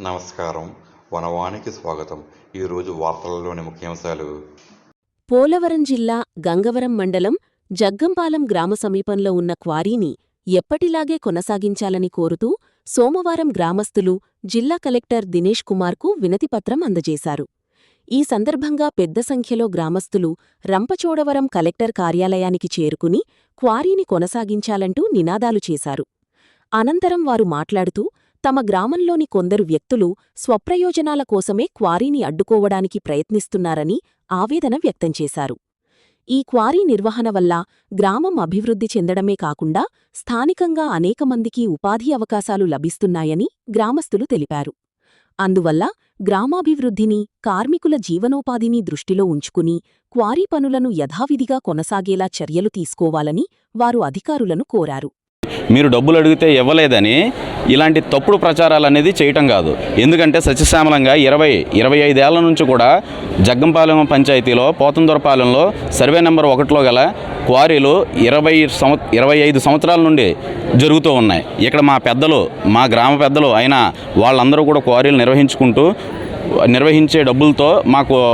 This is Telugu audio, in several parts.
నమస్కారం. వనవానికి స్వాగతం. ఈరోజు వార్తలలోని ముఖ్యాంశాలు. పోలవరం జిల్లా గంగవరం మండలం జగ్గంపాలెం గ్రామ సమీపంలో ఉన్న క్వారీని ఎప్పటిలాగే కొనసాగించాలని కోరుతూ సోమవారం గ్రామస్తులు జిల్లా కలెక్టర్ దినేష్ కుమార్కు వినతిపత్రం అందజేశారు. ఈ సందర్భంగా పెద్ద సంఖ్యలో గ్రామస్తులు రంపచోడవరం కలెక్టర్ కార్యాలయానికి చేరుకుని క్వారీని కొనసాగించాలంటూ నినాదాలు చేశారు. అనంతరం వారు మాట్లాడుతూ తమ గ్రామంలోని కొందరు వ్యక్తులు స్వప్రయోజనాల కోసమే క్వారీని అడ్డుకోవడానికి ప్రయత్నిస్తున్నారని ఆవేదన వ్యక్తం చేశారు. ఈ క్వారీ నిర్వహణ వల్ల గ్రామం అభివృద్ధి చెందడమే కాకుండా స్థానికంగా అనేకమందికి ఉపాధి అవకాశాలు లభిస్తున్నాయని గ్రామస్తులు తెలిపారు. అందువల్ల గ్రామాభివృద్ధిని, కార్మికుల జీవనోపాధిని దృష్టిలో ఉంచుకుని క్వారీ పనులను యథావిధిగా కొనసాగేలా చర్యలు తీసుకోవాలని వారు అధికారులను కోరారు. మీరు డబ్బులు అడిగితే ఇవ్వలేదని ఇలాంటి తప్పుడు ప్రచారాలు అనేది చేయటం కాదు. ఎందుకంటే సత్యశ్యామలంగా 25 ఏళ్ల నుంచి కూడా జగ్గంపాలెం పంచాయతీలో పోతందొరపాలెంలో సర్వే నెంబర్ 1లో గల క్వారీలు 25 సంవత్సరాల నుండి జరుగుతూ ఉన్నాయి. ఇక్కడ మా గ్రామ పెద్దలు అయినా వాళ్ళందరూ కూడా క్వారీలు నిర్వహించే డబ్బులతో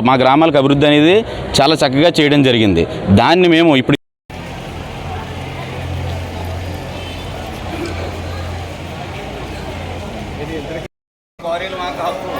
మా గ్రామాలకు అభివృద్ధి అనేది చాలా చక్కగా చేయడం జరిగింది. దాన్ని మేము ఇప్పుడు క్వారీలు మాకు హక్కు,